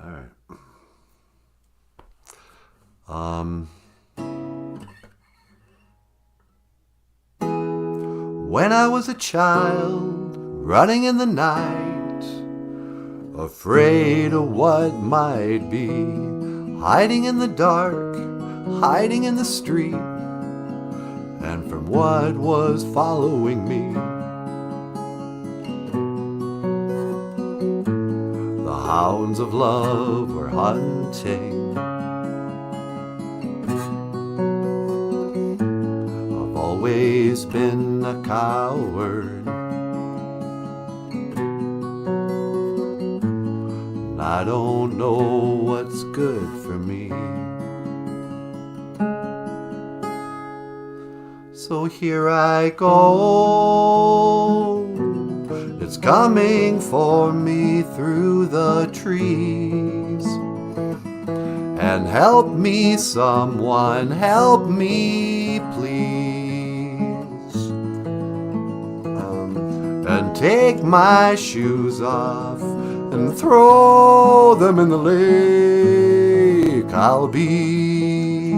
All right. When I was a child, running in the night, afraid of what might be, hiding in the dark, hiding in the street, and from what was following me. The hounds of love were hunting. I've always been a coward. I don't know what's good for me. So here I go. It's coming for me through the trees. And help me, someone, help me, please. And take my shoes off and throw them in the lake. I'll be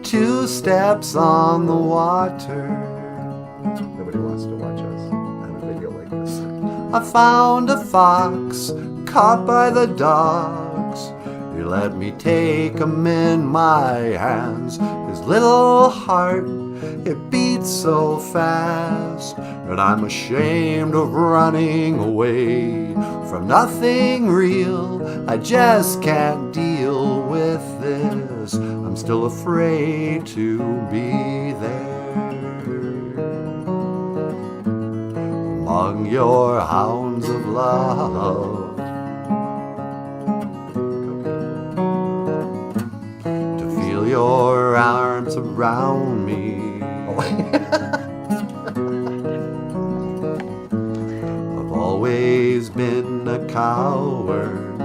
2 steps on the water. Nobody wants to watch us on a video like this. I found a fox caught by the dogs. He let me take him in my hands. His little heart, it beats so fast, and I'm ashamed of running away from nothing real. I just can't deal with this. I'm still afraid to be there among your hounds of love, to feel your arms around me. I've always been a coward.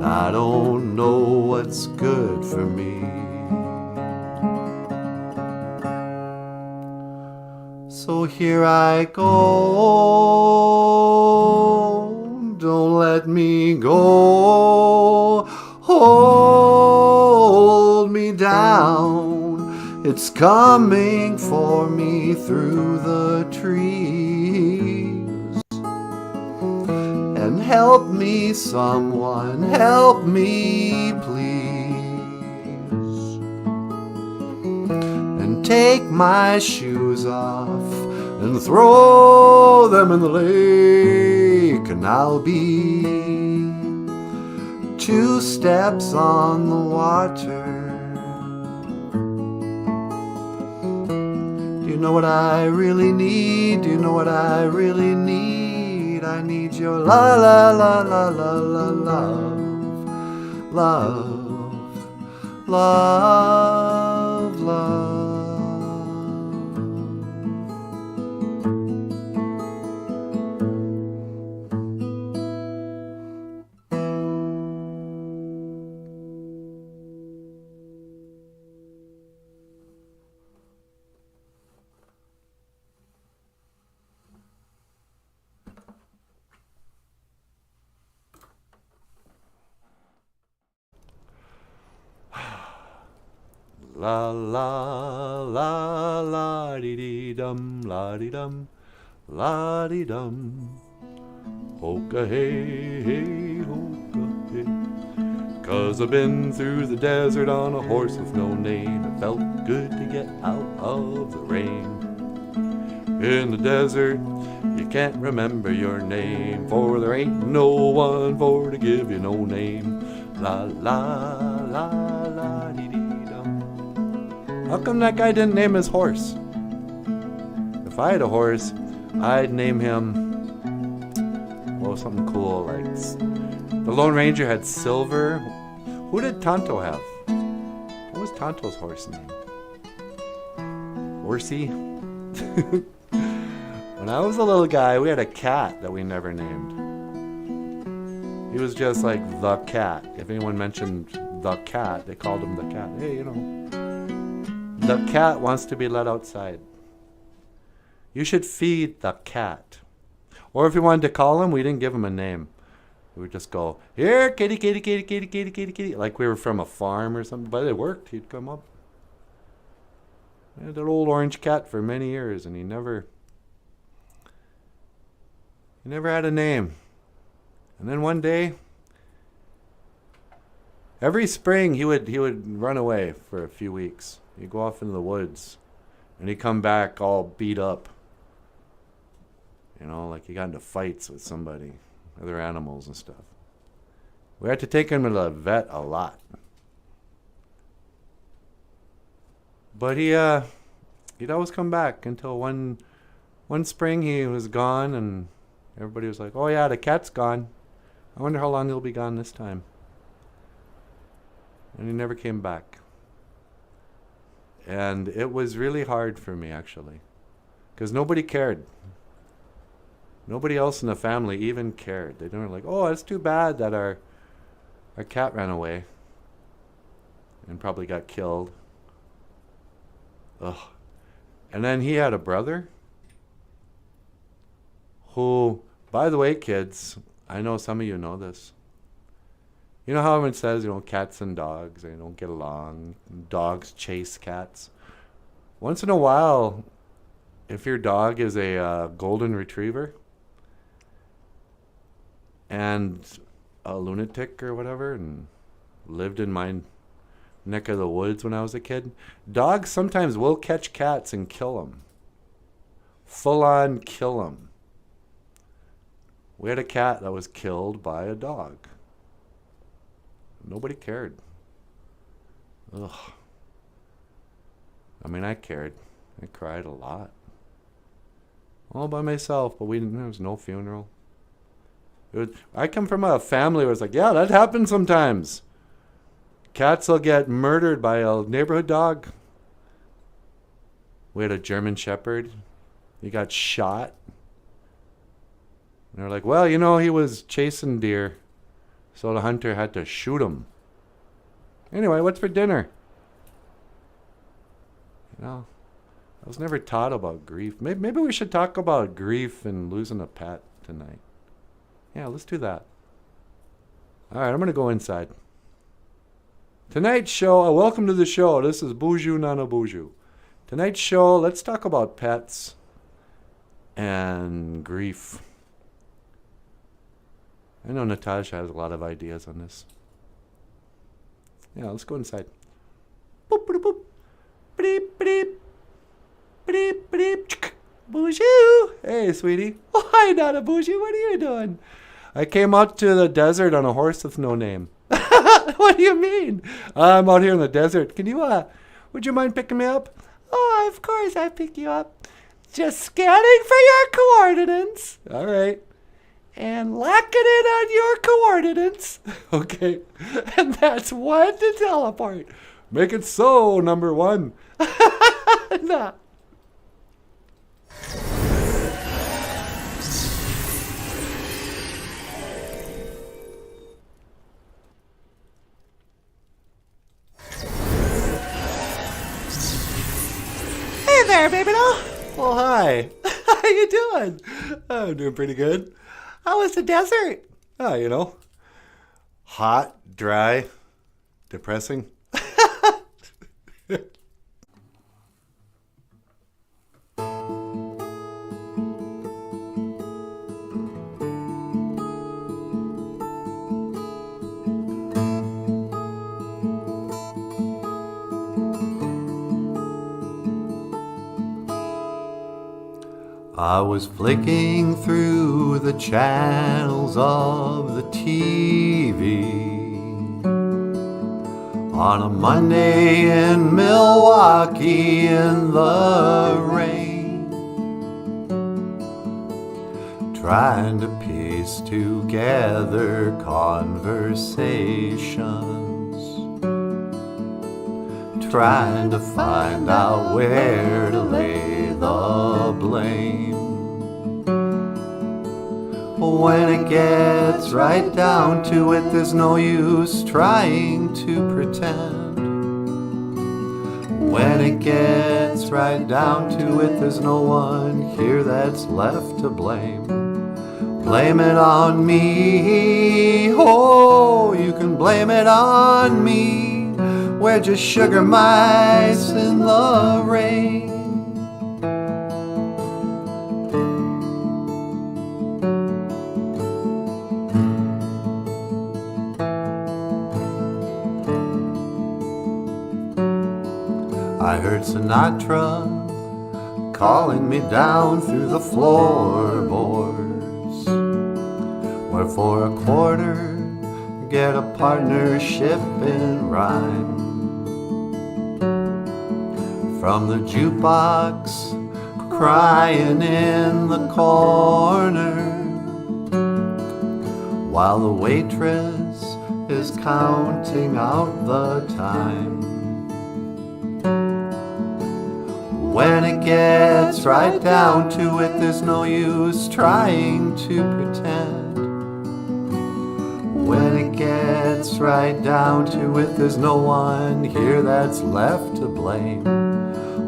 I don't know what's good for me. So here I go. Don't let me go. Hold me down. It's coming for me through the trees. And help me, someone, help me, please. And take my shoes off and throw them in the lake, and I'll be 2 steps on the water. Do you know what I really need? Do you know what I really need? I need your la la la la la la love, love, love, love. La la la la dee dee dum, la dee dum, la dee dum. Hoka hey hey, hoka hey. 'Cause I've been through the desert on a horse with no name. It felt good to get out of the rain. In the desert, you can't remember your name, for there ain't no one for to give you no name. La la la la dee dee. How come that guy didn't name his horse? If I had a horse, I'd name him, well, something cool, like the Lone Ranger had Silver. Who did Tonto have? What was Tonto's horse name? Horsey? When I was a little guy, we had a cat that we never named. He was just like the cat. If anyone mentioned the cat, they called him the cat. Hey, you know, the cat wants to be let outside. You should feed the cat. Or if we wanted to call him, we didn't give him a name. We would just go, here, kitty, kitty, kitty, kitty, kitty, kitty, kitty. Like we were from a farm or something. But it worked. He'd come up. I had that old orange cat for many years, and he never had a name. And then one day, every spring he would run away for a few weeks. He'd go off into the woods, and he'd come back all beat up. You know, like he got into fights with somebody, other animals and stuff. We had to take him to the vet a lot. But he'd always come back until one spring he was gone, and everybody was like, oh yeah, the cat's gone. I wonder how long he'll be gone this time. And he never came back. And it was really hard for me, actually, because nobody cared. Nobody else in the family even cared. They weren't like, oh, it's too bad that our cat ran away and probably got killed. Ugh. And then he had a brother who, by the way, kids, I know some of you know this. You know how everyone says, you know, cats and dogs, they don't get along. Dogs chase cats. Once in a while, if your dog is a golden retriever and a lunatic or whatever, and lived in my neck of the woods when I was a kid, dogs sometimes will catch cats and kill them. Full on kill them. We had a cat that was killed by a dog. Nobody cared. Ugh. I mean, I cared. I cried a lot. All by myself, but there was no funeral. I come from a family where it's like, yeah, that happens sometimes. Cats will get murdered by a neighborhood dog. We had a German Shepherd. He got shot. And they're like, well, you know, he was chasing deer, so the hunter had to shoot him. Anyway, what's for dinner? You know, I was never taught about grief. Maybe we should talk about grief and losing a pet tonight. Yeah, let's do that. All right, I'm going to go inside. Tonight's show, welcome to the show. This is BOOZHOO, NANABOOZHOO. Tonight's show, let's talk about pets and grief. I know Natasha has a lot of ideas on this. Yeah, let's go inside. Boop, boop, boop. Beep, beep. Beep, beep. BOOZHOO. Hey, sweetie. Oh, hi, NANABOOZHOO. What are you doing? I came out to the desert on a horse with no name. What do you mean? I'm out here in the desert. Can you, would you mind picking me up? Oh, of course I'll pick you up. Just scanning for your coordinates. All right. And locking in on your coordinates. Okay. And that's one to teleport. Make it so, number one. Nah. Hey there, baby doll. Oh, hi. How you doing? I'm doing pretty good. How was the desert? Oh, you know, hot, dry, depressing. I was flicking through the channels of the TV on a Monday in Milwaukee in the rain, trying to piece together conversations, trying to find out where to lay the blame. When it gets right down to it, there's no use trying to pretend. When it gets right down to it, there's no one here that's left to blame. Blame it on me, oh, you can blame it on me. We're just sugar mice in the rain. I heard Sinatra calling me down through the floorboards, where for a quarter get a partnership in rhyme. From the jukebox crying in the corner, while the waitress is counting out the time. When it gets right down to it, there's no use trying to pretend. When it gets right down to it, there's no one here that's left to blame.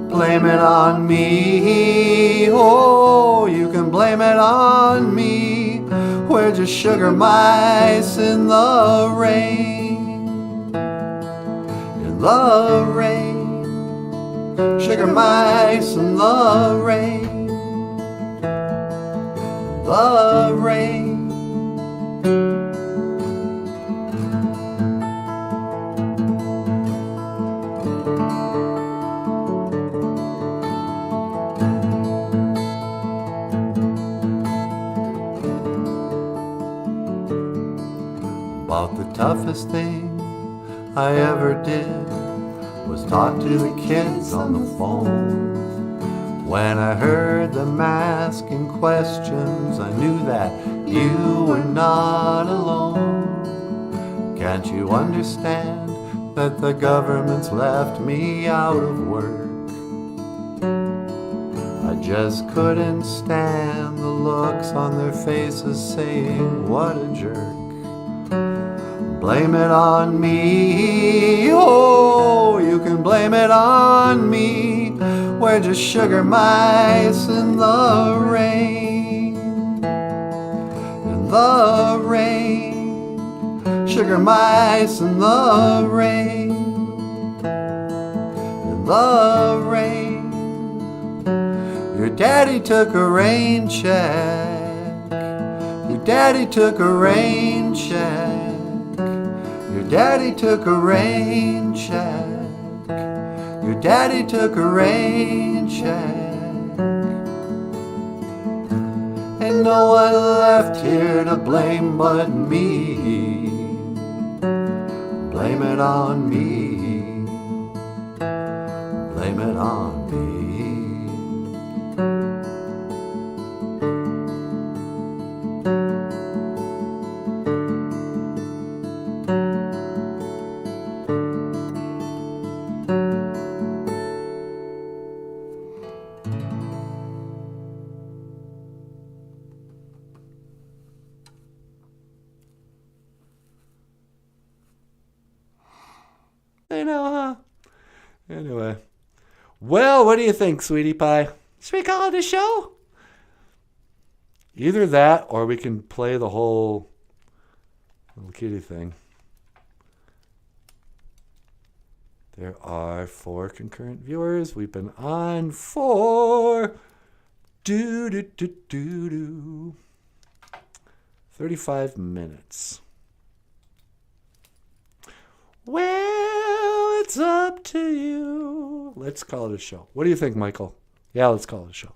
Blame it on me, oh, you can blame it on me. We're just sugar mice in the rain. In the rain. Sugar mice in the rain. The rain. About the toughest thing I ever did was talk to the kids on the phone. When I heard them asking questions, I knew that you were not alone. Can't you understand that the government's left me out of work? I just couldn't stand the looks on their faces saying, what a jerk. Blame it on me, oh, you can blame it on me. We're just sugar mice in the rain. In the rain. Sugar mice in the rain. In the rain. Your daddy took a rain check. Your daddy took a rain check. Your daddy took a rain check. Your daddy took a rain check. Ain't no one left here to blame but me. Blame it on me. Blame it on me. I know, huh? Anyway. Well, what do you think, sweetie pie? Should we call it a show? Either that, or we can play the whole little kitty thing. There are 4 concurrent viewers. We've been on for 35 minutes. Well, it's up to you. Let's call it a show. What do you think, Michael? Yeah, let's call it a show.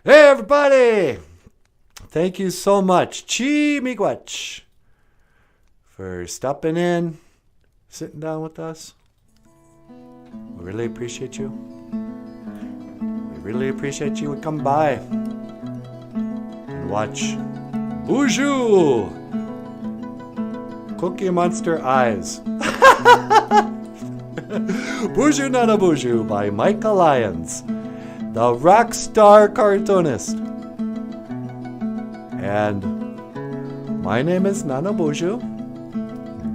Hey, everybody. Thank you so much, Chi Miigwech, for stopping in, sitting down with us. We really appreciate you. We really appreciate you would come by and watch BOOZHOO, Cookie Monster Eyes. BOOZHOO NANABOOZHOO by Michael Lyons, the rock star cartoonist. And my name is NANABOOZHOO.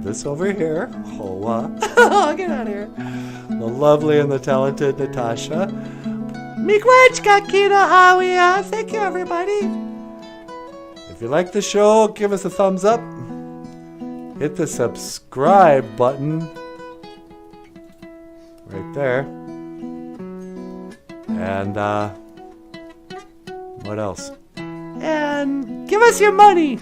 This over here, Hoa. Get out of here. The lovely and the talented Natasha. Miigwech kakina hawia. Thank you, everybody. If you like the show, give us a thumbs up. Hit the subscribe button right there. And what else? And give us your money.